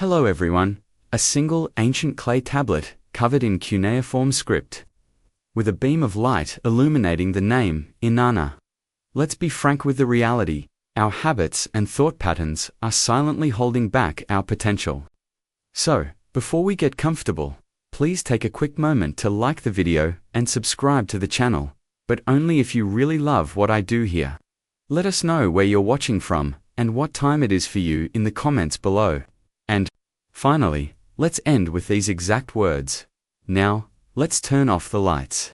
Hello everyone, a single ancient clay tablet covered in cuneiform script, with a beam of light illuminating the name, Inanna. Let's be frank with the reality, our habits and thought patterns are silently holding back our potential. So, before we get comfortable, please take a quick moment to like the video and subscribe to the channel, but only if you really love what I do here. Let us know where you're watching from and what time it is for you in the comments below. And, finally, let's end with these exact words. Now, let's turn off the lights.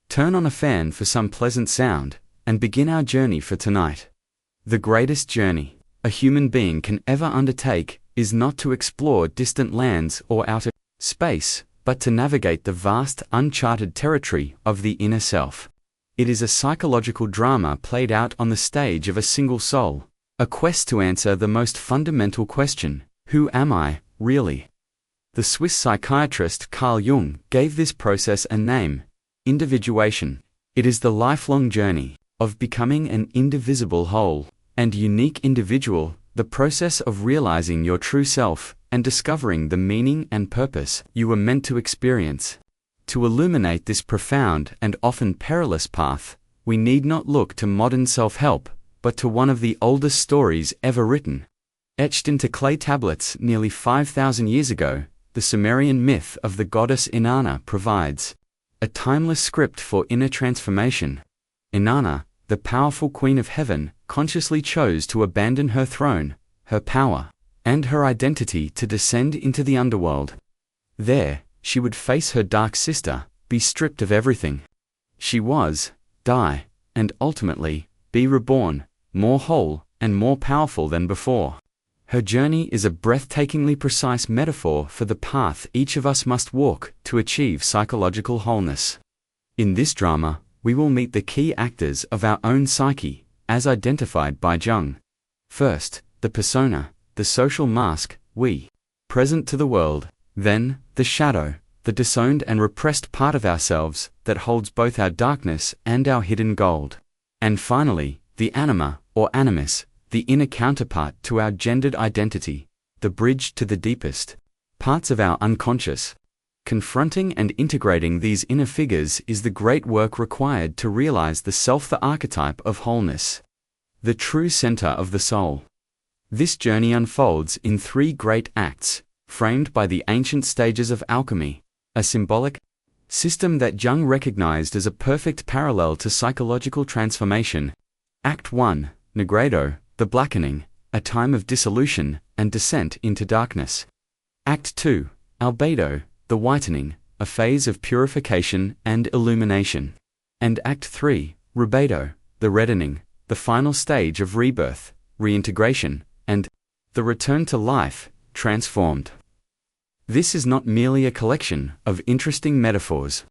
Turn on a fan for some pleasant sound, and begin our journey for tonight. The greatest journey a human being can ever undertake is not to explore distant lands or outer space, but to navigate the vast, uncharted territory of the inner self. It is a psychological drama played out on the stage of a single soul, a quest to answer the most fundamental question: who am I, really? The Swiss psychiatrist Carl Jung gave this process a name: individuation. It is the lifelong journey of becoming an indivisible whole and unique individual, the process of realizing your true self and discovering the meaning and purpose you were meant to experience. To illuminate this profound and often perilous path, we need not look to modern self-help, but to one of the oldest stories ever written. Etched into clay tablets nearly 5,000 years ago, the Sumerian myth of the goddess Inanna provides a timeless script for inner transformation. Inanna, the powerful queen of heaven, consciously chose to abandon her throne, her power, and her identity to descend into the underworld. There, she would face her dark sister, be stripped of everything she was, die, and ultimately, be reborn, more whole and more powerful than before. Her journey is a breathtakingly precise metaphor for the path each of us must walk to achieve psychological wholeness. In this drama, we will meet the key actors of our own psyche, as identified by Jung. First, the persona, the social mask, we, present to the world. Then, the shadow, the disowned and repressed part of ourselves that holds both our darkness and our hidden gold. And finally, the anima, or animus, the inner counterpart to our gendered identity, the bridge to the deepest parts of our unconscious. Confronting and integrating these inner figures is the great work required to realize the self, the archetype of wholeness, the true center of the soul. This journey unfolds in three great acts, framed by the ancient stages of alchemy, a symbolic system that Jung recognized as a perfect parallel to psychological transformation. Act 1, Nigredo, the blackening, a time of dissolution and descent into darkness. Act 2, Albedo, the whitening, a phase of purification and illumination. And Act 3, Rubedo, the reddening, the final stage of rebirth, reintegration, and the return to life, transformed. This is not merely a collection of interesting metaphors.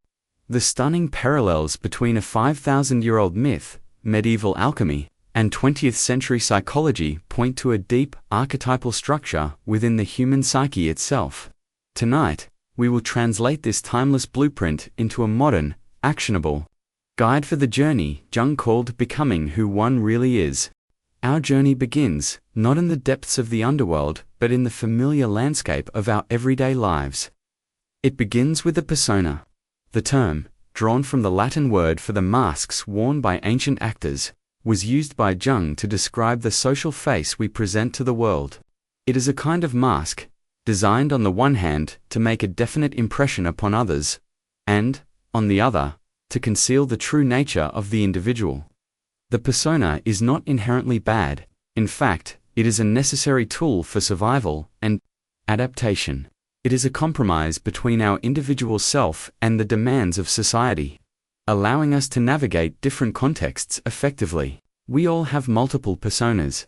The stunning parallels between a 5,000-year-old myth, medieval alchemy, and 20th century psychology point to a deep, archetypal structure within the human psyche itself. Tonight, we will translate this timeless blueprint into a modern, actionable guide for the journey Jung called becoming who one really is. Our journey begins, not in the depths of the underworld, but in the familiar landscape of our everyday lives. It begins with the persona. The term, drawn from the Latin word for the masks worn by ancient actors, was used by Jung to describe the social face we present to the world. It is a kind of mask, designed on the one hand to make a definite impression upon others, and, on the other, to conceal the true nature of the individual. The persona is not inherently bad. In fact, it is a necessary tool for survival and adaptation. It is a compromise between our individual self and the demands of society, allowing us to navigate different contexts effectively. We all have multiple personas.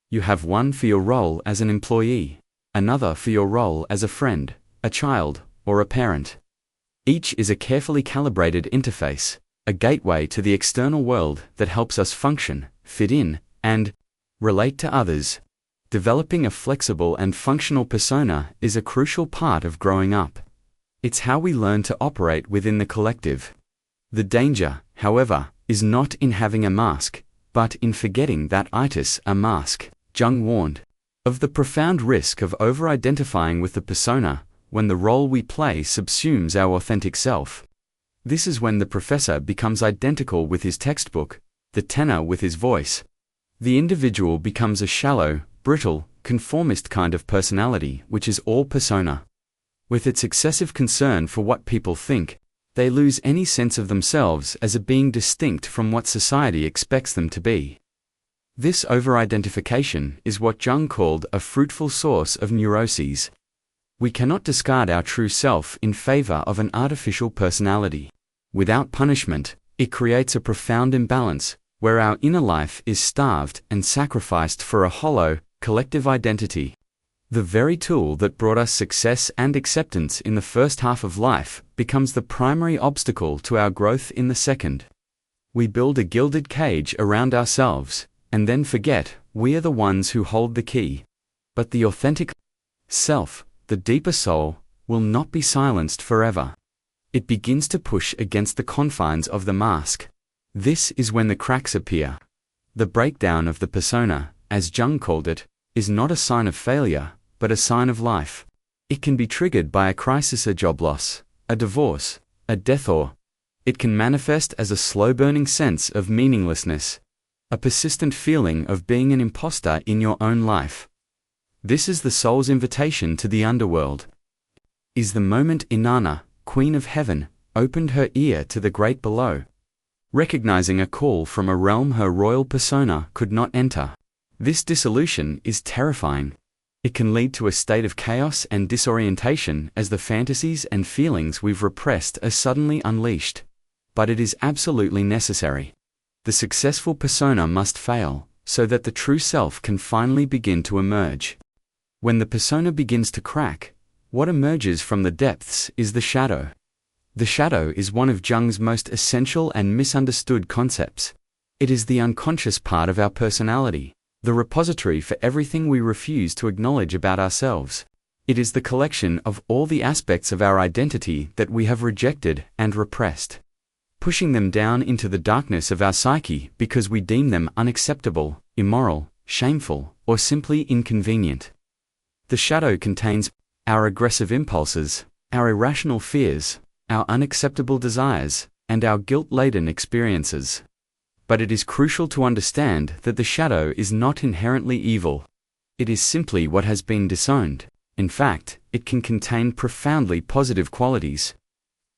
You have one for your role as an employee, another for your role as a friend, a child, or a parent. Each is a carefully calibrated interface, a gateway to the external world that helps us function, fit in, and relate to others. Developing a flexible and functional persona is a crucial part of growing up. It's how we learn to operate within the collective. The danger, however, is not in having a mask, but in forgetting that it is a mask. Jung warned, of the profound risk of over-identifying with the persona when the role we play subsumes our authentic self. This is when the professor becomes identical with his textbook, the tenor with his voice. The individual becomes a shallow, brittle, conformist kind of personality, which is all persona. With its excessive concern for what people think, they lose any sense of themselves as a being distinct from what society expects them to be. This over-identification is what Jung called a fruitful source of neuroses. We cannot discard our true self in favor of an artificial personality. Without punishment, it creates a profound imbalance, where our inner life is starved and sacrificed for a hollow, collective identity. The very tool that brought us success and acceptance in the first half of life becomes the primary obstacle to our growth in the second. We build a gilded cage around ourselves, and then forget we are the ones who hold the key. But the authentic self, the deeper soul, will not be silenced forever. It begins to push against the confines of the mask. This is when the cracks appear. The breakdown of the persona, as Jung called it, is not a sign of failure, but a sign of life. It can be triggered by a crisis, a job loss, a divorce, a death, or it can manifest as a slow-burning sense of meaninglessness, a persistent feeling of being an imposter in your own life. This is the soul's invitation to the underworld. Is the moment Inanna, Queen of Heaven, opened her ear to the great below, recognizing a call from a realm her royal persona could not enter. This dissolution is terrifying. It can lead to a state of chaos and disorientation as the fantasies and feelings we've repressed are suddenly unleashed. But it is absolutely necessary. The successful persona must fail, so that the true self can finally begin to emerge. When the persona begins to crack, what emerges from the depths is the shadow. The shadow is one of Jung's most essential and misunderstood concepts. It is the unconscious part of our personality, the repository for everything we refuse to acknowledge about ourselves. It is the collection of all the aspects of our identity that we have rejected and repressed, pushing them down into the darkness of our psyche because we deem them unacceptable, immoral, shameful, or simply inconvenient. The shadow contains our aggressive impulses, our irrational fears, our unacceptable desires, and our guilt-laden experiences. But it is crucial to understand that the shadow is not inherently evil. It is simply what has been disowned. In fact, it can contain profoundly positive qualities.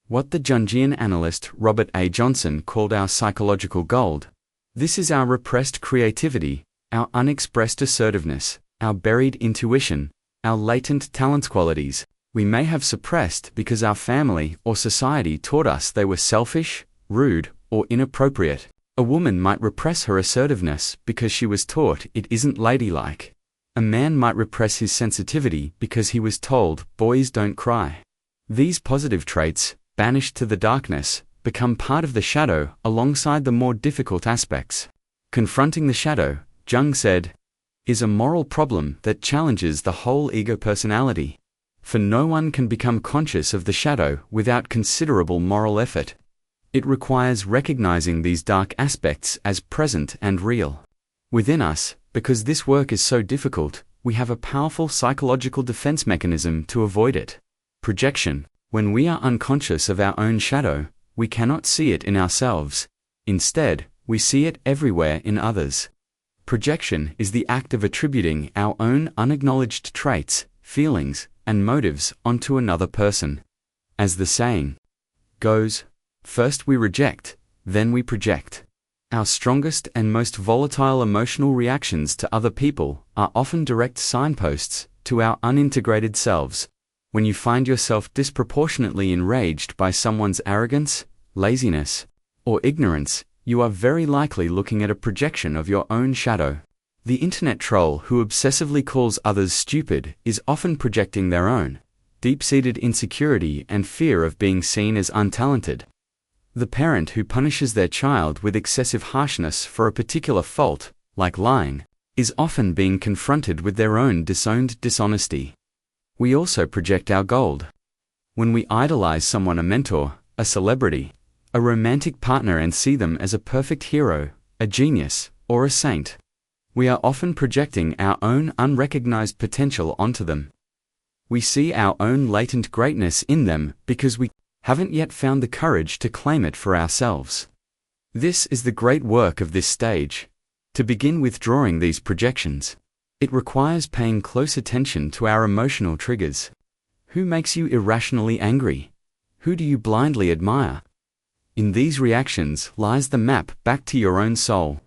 What the Jungian analyst Robert A. Johnson called our psychological gold. This is our repressed creativity, our unexpressed assertiveness, our buried intuition, our latent talents, qualities we may have suppressed because our family or society taught us they were selfish, rude, or inappropriate. A woman might repress her assertiveness because she was taught it isn't ladylike. A man might repress his sensitivity because he was told boys don't cry. These positive traits, banished to the darkness, become part of the shadow alongside the more difficult aspects. Confronting the shadow, Jung said, is a moral problem that challenges the whole ego personality. For no one can become conscious of the shadow without considerable moral effort. It requires recognizing these dark aspects as present and real within us. Because this work is so difficult, we have a powerful psychological defense mechanism to avoid it. Projection. When we are unconscious of our own shadow, we cannot see it in ourselves. Instead, we see it everywhere in others. Projection is the act of attributing our own unacknowledged traits, feelings, and motives onto another person. As the saying goes, first we reject, then we project. Our strongest and most volatile emotional reactions to other people are often direct signposts to our unintegrated selves. When you find yourself disproportionately enraged by someone's arrogance, laziness, or ignorance, you are very likely looking at a projection of your own shadow. The internet troll who obsessively calls others stupid is often projecting their own deep-seated insecurity and fear of being seen as untalented. The parent who punishes their child with excessive harshness for a particular fault, like lying, is often being confronted with their own disowned dishonesty. We also project our gold. When we idolize someone, a mentor, a celebrity, a romantic partner, and see them as a perfect hero, a genius, or a saint, We are often projecting our own unrecognized potential onto them. We see our own latent greatness in them because we haven't yet found the courage to claim it for ourselves. This is the great work of this stage. To begin withdrawing these projections, it requires paying close attention to our emotional triggers. Who makes you irrationally angry? Who do you blindly admire? In these reactions lies the map back to your own soul.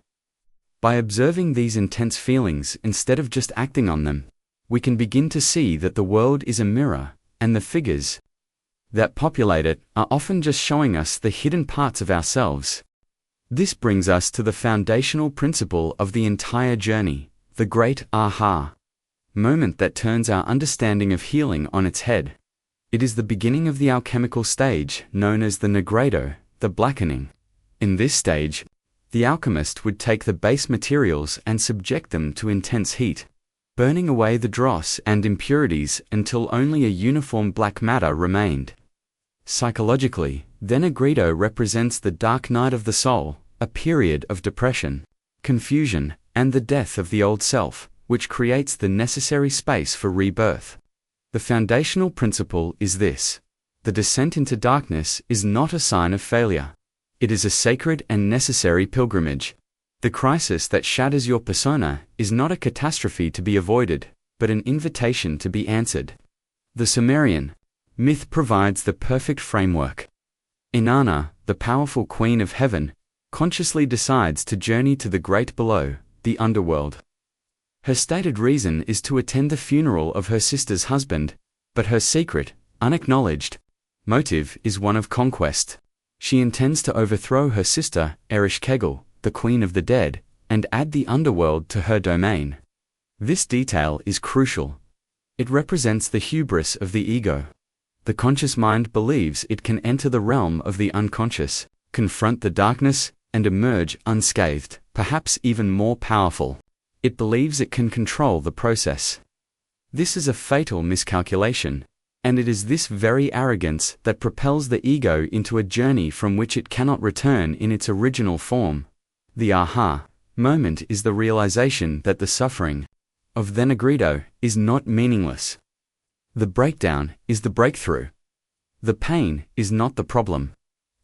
By observing these intense feelings instead of just acting on them, we can begin to see that the world is a mirror, and the figures that populate it are often just showing us the hidden parts of ourselves. This brings us to the foundational principle of the entire journey, the great aha moment that turns our understanding of healing on its head. It is the beginning of the alchemical stage, known as the Nigredo, the blackening. In this stage, the alchemist would take the base materials and subject them to intense heat, burning away the dross and impurities until only a uniform black matter remained. Psychologically, the Nigredo represents the dark night of the soul, a period of depression, confusion, and the death of the old self, which creates the necessary space for rebirth. The foundational principle is this: the descent into darkness is not a sign of failure. It is a sacred and necessary pilgrimage. The crisis that shatters your persona is not a catastrophe to be avoided, but an invitation to be answered. The Sumerian myth provides the perfect framework. Inanna, the powerful queen of heaven, consciously decides to journey to the great below, the underworld. Her stated reason is to attend the funeral of her sister's husband, but her secret, unacknowledged motive is one of conquest. She intends to overthrow her sister, Ereshkigal, the queen of the dead, and add the underworld to her domain. This detail is crucial. It represents the hubris of the ego. The conscious mind believes it can enter the realm of the unconscious, confront the darkness, and emerge unscathed, perhaps even more powerful. It believes it can control the process. This is a fatal miscalculation, and it is this very arrogance that propels the ego into a journey from which it cannot return in its original form. The aha moment is the realization that the suffering of the Nigredo is not meaningless. The breakdown is the breakthrough. The pain is not the problem.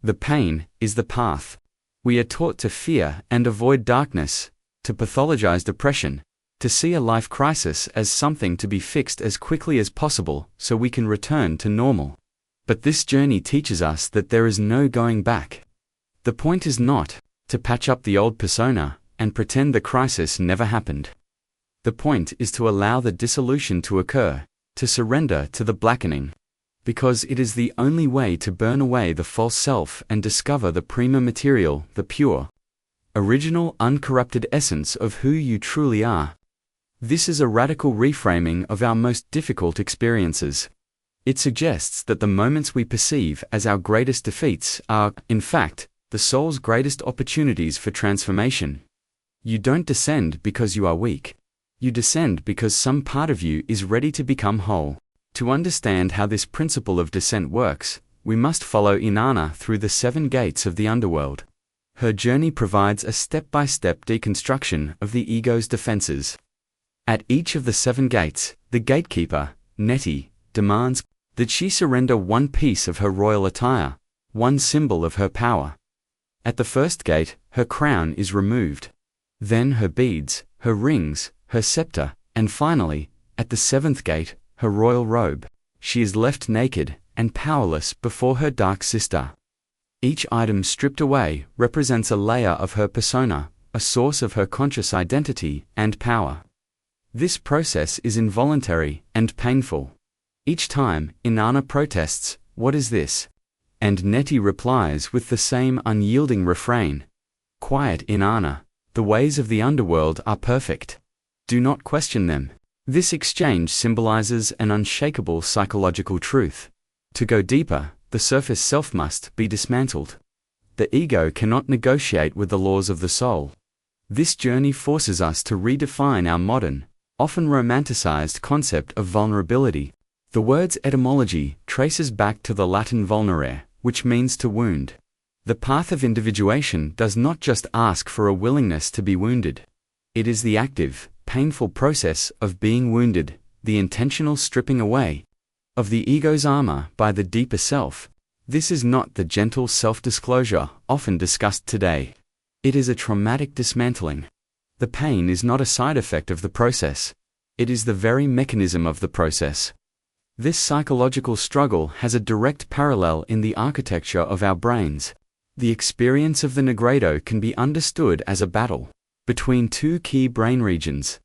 The pain is the path. We are taught to fear and avoid darkness, to pathologize depression, to see a life crisis as something to be fixed as quickly as possible so we can return to normal. But this journey teaches us that there is no going back. The point is not to patch up the old persona and pretend the crisis never happened. The point is to allow the dissolution to occur, to surrender to the blackening, because it is the only way to burn away the false self and discover the prima material, the pure, original, uncorrupted essence of who you truly are. This is a radical reframing of our most difficult experiences. It suggests that the moments we perceive as our greatest defeats are, in fact, the soul's greatest opportunities for transformation. You don't descend because you are weak. You descend because some part of you is ready to become whole. To understand how this principle of descent works, we must follow Inanna through the 7 gates of the underworld. Her journey provides a step-by-step deconstruction of the ego's defenses. At each of the 7 gates, the gatekeeper, Neti, demands that she surrender one piece of her royal attire, one symbol of her power. At the first gate, her crown is removed. Then her beads, her rings, her scepter, and finally, at the 7th gate, her royal robe. She is left naked and powerless before her dark sister. Each item stripped away represents a layer of her persona, a source of her conscious identity and power. This process is involuntary and painful. Each time, Inanna protests, "What is this?" And Neti replies with the same unyielding refrain, "Quiet, Inanna. The ways of the underworld are perfect. Do not question them." This exchange symbolizes an unshakable psychological truth. To go deeper, the surface self must be dismantled. The ego cannot negotiate with the laws of the soul. This journey forces us to redefine our modern, often romanticized concept of vulnerability. The word's etymology traces back to the Latin vulnerare, which means to wound. The path of individuation does not just ask for a willingness to be wounded. It is the active, painful process of being wounded, the intentional stripping away of the ego's armor by the deeper self. This is not the gentle self-disclosure often discussed today. It is a traumatic dismantling. The pain is not a side effect of the process. It is the very mechanism of the process. This psychological struggle has a direct parallel in the architecture of our brains. The experience of the Nigredo can be understood as a battle between two key brain regions,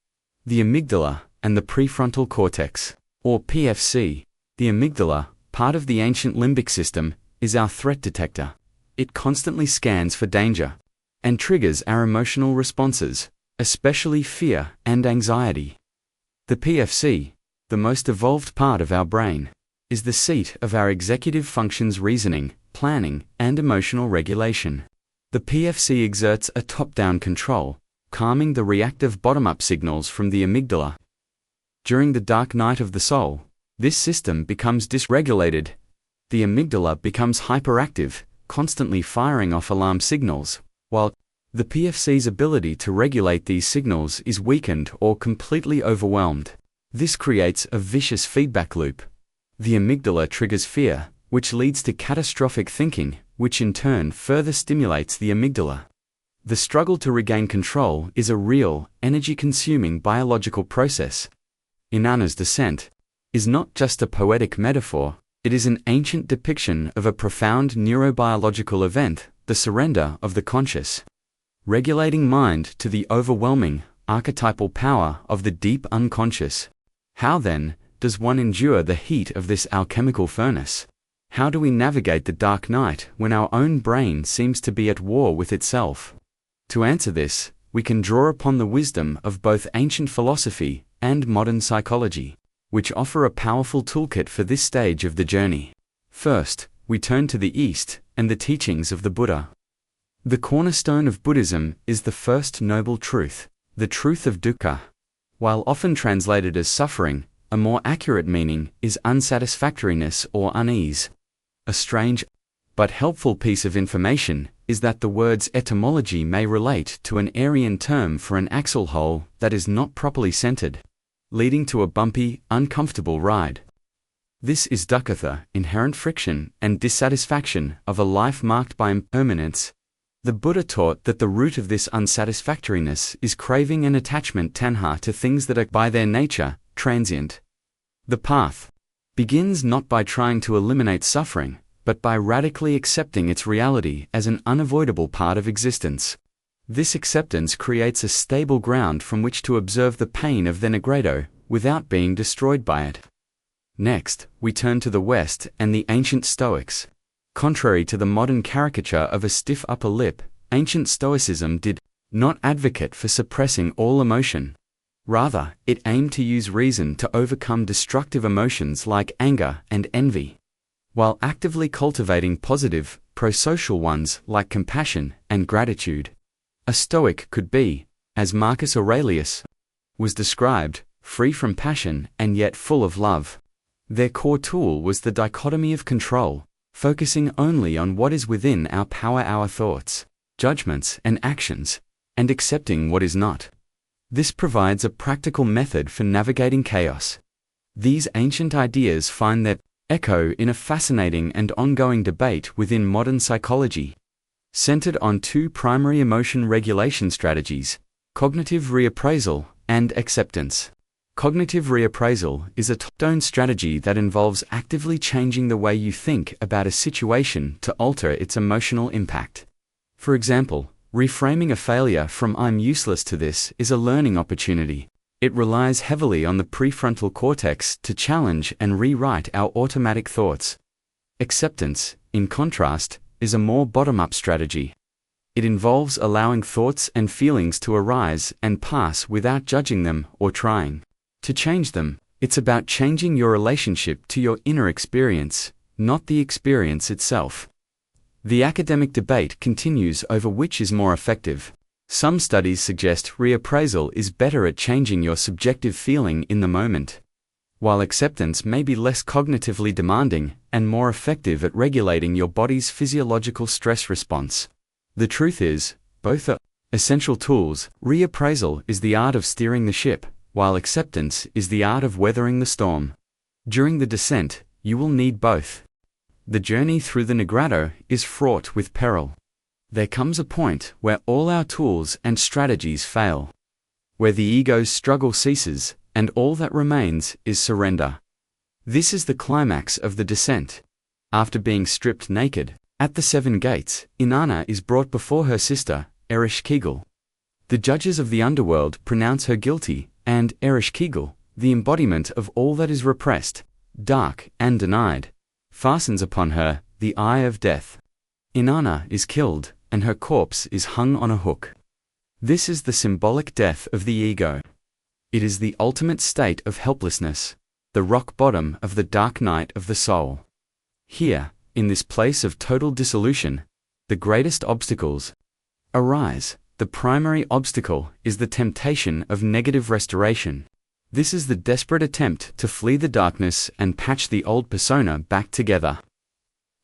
the amygdala and the prefrontal cortex, or PFC. The amygdala, part of the ancient limbic system, is our threat detector. It constantly scans for danger and triggers our emotional responses, especially fear and anxiety. The PFC, the most evolved part of our brain, is the seat of our executive functions: reasoning, planning, and emotional regulation. The PFC exerts a top-down control, calming the reactive bottom-up signals from the amygdala. During the dark night of the soul, this system becomes dysregulated. The amygdala becomes hyperactive, constantly firing off alarm signals, while the PFC's ability to regulate these signals is weakened or completely overwhelmed. This creates a vicious feedback loop. The amygdala triggers fear, which leads to catastrophic thinking, which in turn further stimulates the amygdala. The struggle to regain control is a real, energy-consuming biological process. Inanna's descent is not just a poetic metaphor, it is an ancient depiction of a profound neurobiological event, the surrender of the conscious, regulating mind to the overwhelming, archetypal power of the deep unconscious. How then does one endure the heat of this alchemical furnace? How do we navigate the dark night when our own brain seems to be at war with itself? To answer this, we can draw upon the wisdom of both ancient philosophy and modern psychology, which offer a powerful toolkit for this stage of the journey. First, we turn to the East and the teachings of the Buddha. The cornerstone of Buddhism is the first noble truth, the truth of dukkha. While often translated as suffering, a more accurate meaning is unsatisfactoriness or unease. A strange but helpful piece of information is that the word's etymology may relate to an Aryan term for an axle hole that is not properly centered, leading to a bumpy, uncomfortable ride. This is dukkha, inherent friction and dissatisfaction of a life marked by impermanence. The Buddha taught that the root of this unsatisfactoriness is craving and attachment tanha to things that are by their nature transient. The path begins not by trying to eliminate suffering, but by radically accepting its reality as an unavoidable part of existence. This acceptance creates a stable ground from which to observe the pain of the Nigredo, without being destroyed by it. Next, we turn to the West and the ancient Stoics. Contrary to the modern caricature of a stiff upper lip, ancient Stoicism did not advocate for suppressing all emotion. Rather, it aimed to use reason to overcome destructive emotions like anger and envy, while actively cultivating positive, pro-social ones like compassion and gratitude. A Stoic could be, as Marcus Aurelius was described, free from passion and yet full of love. Their core tool was the dichotomy of control, focusing only on what is within our power, our thoughts, judgments, and actions, and accepting what is not. This provides a practical method for navigating chaos. These ancient ideas find their echo in a fascinating and ongoing debate within modern psychology, centered on two primary emotion regulation strategies: cognitive reappraisal and acceptance. Cognitive reappraisal is a top-down strategy that involves actively changing the way you think about a situation to alter its emotional impact. For example, reframing a failure from "I'm useless" to "this is a learning opportunity." It relies heavily on the prefrontal cortex to challenge and rewrite our automatic thoughts. Acceptance, in contrast, is a more bottom-up strategy. It involves allowing thoughts and feelings to arise and pass without judging them or trying to change them. It's about changing your relationship to your inner experience, not the experience itself. The academic debate continues over which is more effective. Some studies suggest reappraisal is better at changing your subjective feeling in the moment, while acceptance may be less cognitively demanding and more effective at regulating your body's physiological stress response. The truth is, both are Essential tools. Reappraisal is the art of steering the ship, while acceptance is the art of weathering the storm. During the descent, you will need both. The journey through the Nigredo is fraught with peril. There comes a point where all our tools and strategies fail, where the ego's struggle ceases, and all that remains is surrender. This is the climax of the descent. After being stripped naked, at the 7 gates, Inanna is brought before her sister, Ereshkigal. The judges of the underworld pronounce her guilty, and Ereshkigal, the embodiment of all that is repressed, dark, and denied, fastens upon her the eye of death. Inanna is killed, and her corpse is hung on a hook. This is the symbolic death of the ego. It is the ultimate state of helplessness, the rock bottom of the dark night of the soul. Here, in this place of total dissolution, the greatest obstacles arise. The primary obstacle is the temptation of negative restoration. This is the desperate attempt to flee the darkness and patch the old persona back together.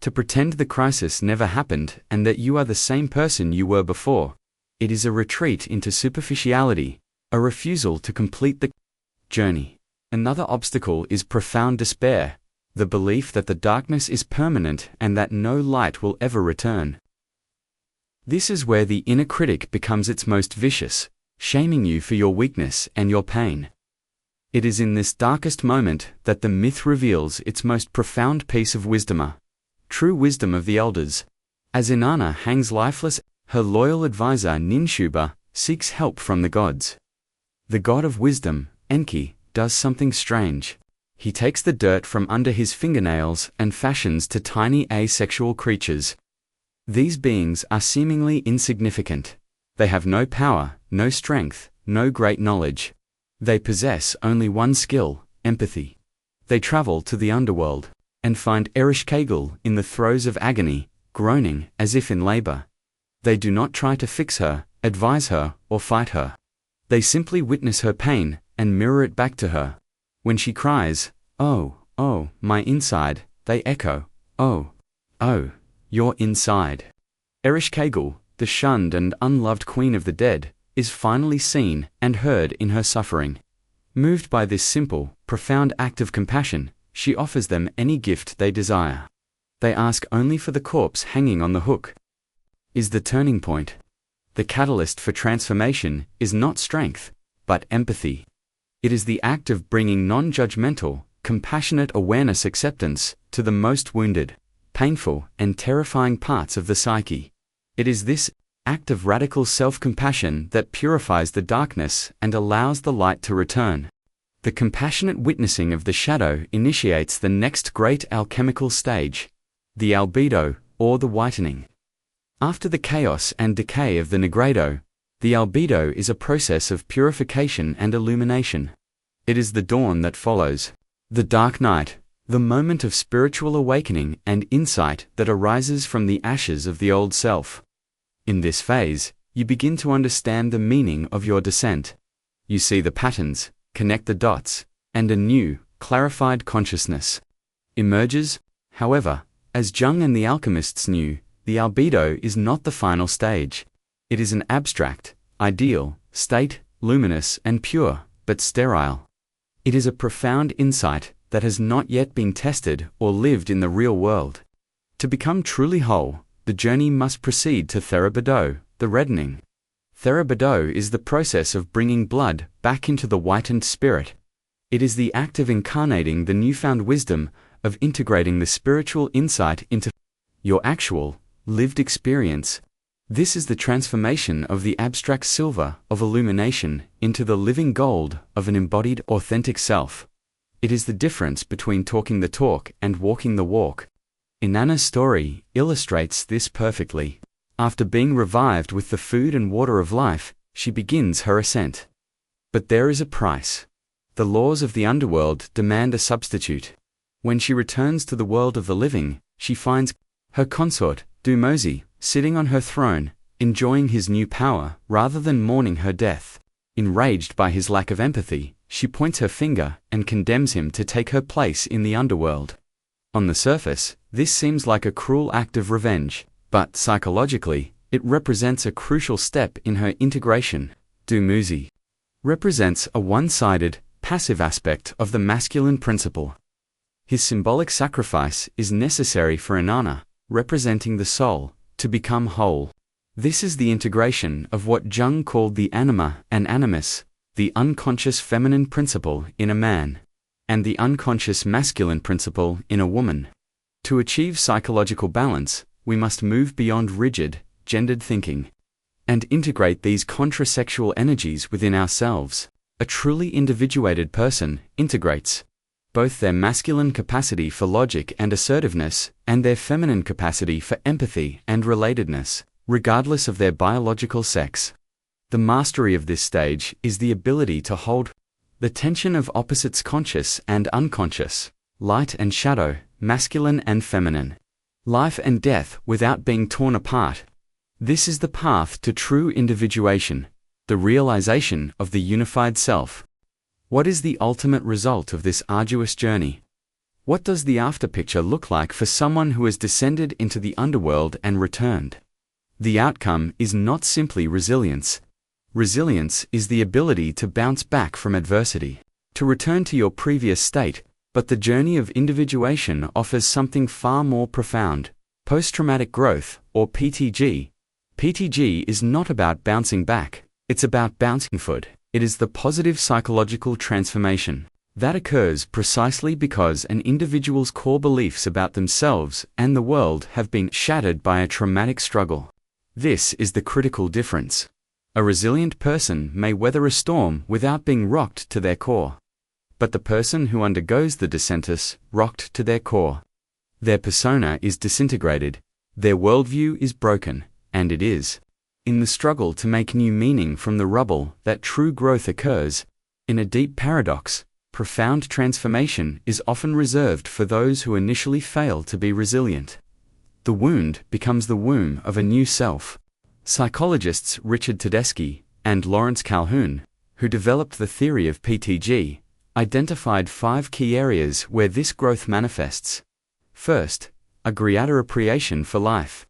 To pretend the crisis never happened and that you are the same person you were before. It is a retreat into superficiality, a refusal to complete the journey. Another obstacle is profound despair, the belief that the darkness is permanent and that no light will ever return. This is where the inner critic becomes its most vicious, shaming you for your weakness and your pain. It is in this darkest moment that the myth reveals its most profound piece of wisdom, true wisdom of the elders. As Inanna hangs lifeless, her loyal advisor Ninshuba seeks help from the gods. The god of wisdom, Enki, does something strange. He takes the dirt from under his fingernails and fashions to tiny asexual creatures. These beings are seemingly insignificant. They have no power, no strength, no great knowledge. They possess only one skill, empathy. They travel to the underworld and find Ereshkigal in the throes of agony, groaning as if in labor. They do not try to fix her, advise her, or fight her. They simply witness her pain and mirror it back to her. When she cries, "Oh, oh, my inside," they echo, "Oh, oh, your inside." Ereshkigal, the shunned and unloved queen of the dead, is finally seen and heard in her suffering. Moved by this simple, profound act of compassion, she offers them any gift they desire. They ask only for the corpse hanging on the hook. Is the turning point. The catalyst for transformation is not strength, but empathy. It is the act of bringing non-judgmental, compassionate awareness acceptance to the most wounded, painful, and terrifying parts of the psyche. It is this act of radical self-compassion that purifies the darkness and allows the light to return. The compassionate witnessing of the shadow initiates the next great alchemical stage, the albedo, or the whitening. After the chaos and decay of the Nigredo, the albedo is a process of purification and illumination. It is the dawn that follows the dark night, the moment of spiritual awakening and insight that arises from the ashes of the old self. In this phase, you begin to understand the meaning of your descent. You see the patterns, connect the dots, and a new, clarified consciousness emerges. However, as Jung and the alchemists knew, the albedo is not the final stage. It is an abstract, ideal state, luminous and pure, but sterile. It is a profound insight that has not yet been tested or lived in the real world. To become truly whole, the journey must proceed to Rubedo, the reddening. Rubedo is the process of bringing blood back into the whitened spirit. It is the act of incarnating the newfound wisdom, of integrating the spiritual insight into your actual, lived experience. This is the transformation of the abstract silver of illumination into the living gold of an embodied, authentic self. It is the difference between talking the talk and walking the walk. Inanna's story illustrates this perfectly. After being revived with the food and water of life, she begins her ascent. But there is a price. The laws of the underworld demand a substitute. When she returns to the world of the living, she finds her consort, Dumosi, sitting on her throne, enjoying his new power rather than mourning her death. Enraged by his lack of empathy, she points her finger and condemns him to take her place in the underworld. On the surface, this seems like a cruel act of revenge, but psychologically, It represents a crucial step in her integration. Dumuzi represents a one-sided, passive aspect of the masculine principle. His symbolic sacrifice is necessary for Inanna, representing the soul, to become whole. This is the integration of what Jung called the anima and animus, the unconscious feminine principle in a man, and the unconscious masculine principle in a woman. To achieve psychological balance, we must move beyond rigid, gendered thinking, and integrate these contrasexual energies within ourselves. A truly individuated person integrates both their masculine capacity for logic and assertiveness, and their feminine capacity for empathy and relatedness, regardless of their biological sex. The mastery of this stage is the ability to hold the tension of opposites, conscious and unconscious, light and shadow, masculine and feminine, life and death, without being torn apart. This is the path to true individuation, the realization of the unified self. What is the ultimate result of this arduous journey? What does the afterpicture look like for someone who has descended into the underworld and returned? The outcome is not simply resilience. Resilience is the ability to bounce back from adversity, to return to your previous state, but the journey of individuation offers something far more profound: post-traumatic growth, or PTG. PTG is not about bouncing back, it's about bouncing forward. It is the positive psychological transformation that occurs precisely because an individual's core beliefs about themselves and the world have been shattered by a traumatic struggle. This is the critical difference. A resilient person may weather a storm without being rocked to their core. But the person who undergoes the descent is rocked to their core. Their persona is disintegrated, their worldview is broken, and it is in the struggle to make new meaning from the rubble that true growth occurs. In a deep paradox, profound transformation is often reserved for those who initially fail to be resilient. The wound becomes the womb of a new self. Psychologists Richard Tedeschi and Lawrence Calhoun, who developed the theory of PTG, identified 5 key areas where this growth manifests. First, a greater appreciation for life.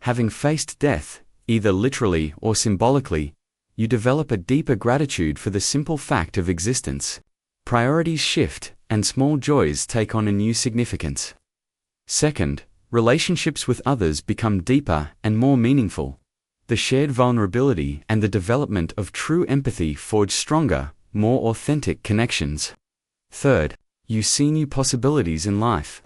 Having faced death, either literally or symbolically, you develop a deeper gratitude for the simple fact of existence. Priorities shift, and small joys take on a new significance. Second, relationships with others become deeper and more meaningful. The shared vulnerability and the development of true empathy forge stronger, more authentic connections. Third, you see new possibilities in life.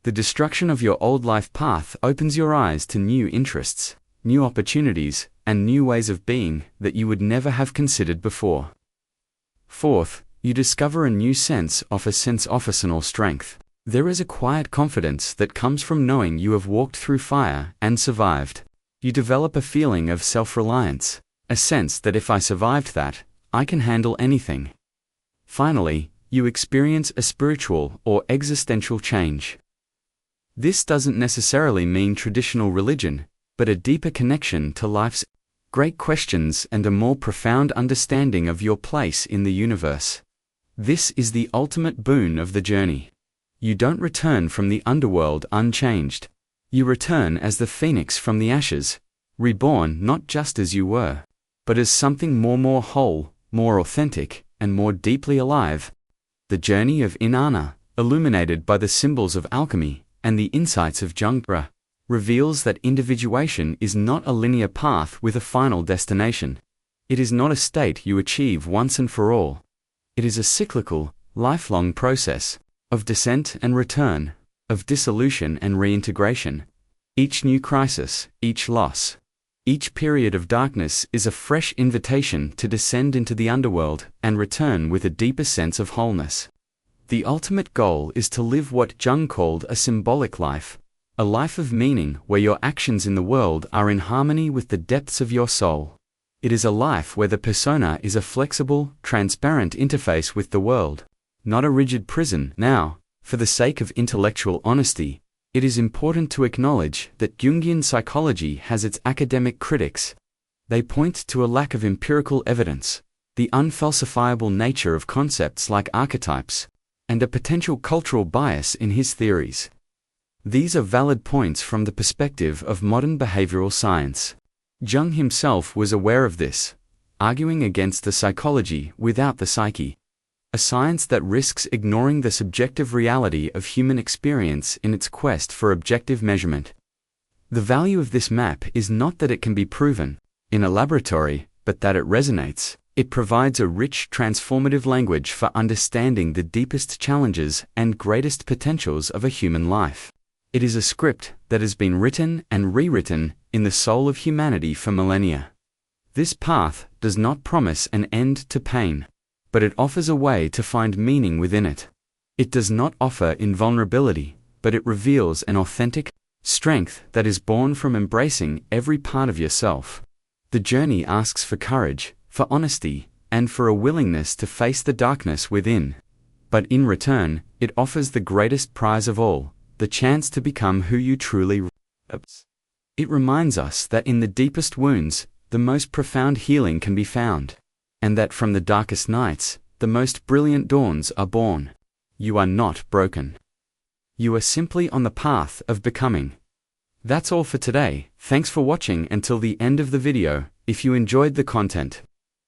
The destruction of your old life path opens your eyes to new interests, new opportunities, and new ways of being that you would never have considered before. Fourth, you discover a new sense of personal strength. There is a quiet confidence that comes from knowing you have walked through fire and survived. You develop a feeling of self-reliance, a sense that if I survived that, I can handle anything. Finally, you experience a spiritual or existential change. This doesn't necessarily mean traditional religion, but a deeper connection to life's great questions and a more profound understanding of your place in the universe. This is the ultimate boon of the journey. You don't return from the underworld unchanged. You return as the phoenix from the ashes, reborn not just as you were, but as something more whole, more authentic, and more deeply alive. The journey of Inanna, illuminated by the symbols of alchemy and the insights of Jung, reveals that individuation is not a linear path with a final destination. It is not a state you achieve once and for all. It is a cyclical, lifelong process of descent and return, of dissolution and reintegration. Each new crisis, each loss, each period of darkness is a fresh invitation to descend into the underworld and return with a deeper sense of wholeness. The ultimate goal is to live what Jung called a symbolic life, a life of meaning where your actions in the world are in harmony with the depths of your soul. It is a life where the persona is a flexible, transparent interface with the world, not a rigid prison. Now, for the sake of intellectual honesty, it is important to acknowledge that Jungian psychology has its academic critics. They point to a lack of empirical evidence, the unfalsifiable nature of concepts like archetypes, and a potential cultural bias in his theories. These are valid points from the perspective of modern behavioral science. Jung himself was aware of this, arguing against the psychology without the psyche, a science that risks ignoring the subjective reality of human experience in its quest for objective measurement. The value of this map is not that it can be proven in a laboratory, but that it resonates. It provides a rich, transformative language for understanding the deepest challenges and greatest potentials of a human life. It is a script that has been written and rewritten in the soul of humanity for millennia. This path does not promise an end to pain, but it offers a way to find meaning within it. It does not offer invulnerability, but it reveals an authentic strength that is born from embracing every part of yourself. The journey asks for courage, for honesty, and for a willingness to face the darkness within. But in return, it offers the greatest prize of all, the chance to become who you truly are. It reminds us that in the deepest wounds, the most profound healing can be found, and that from the darkest nights, the most brilliant dawns are born. You are not broken. You are simply on the path of becoming. That's all for today. Thanks for watching until the end of the video. If you enjoyed the content,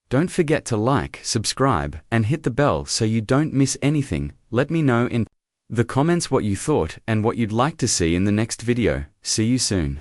don't forget to like, subscribe, and hit the bell so you don't miss anything. Let me know in the comments what you thought and what you'd like to see in the next video. See you soon.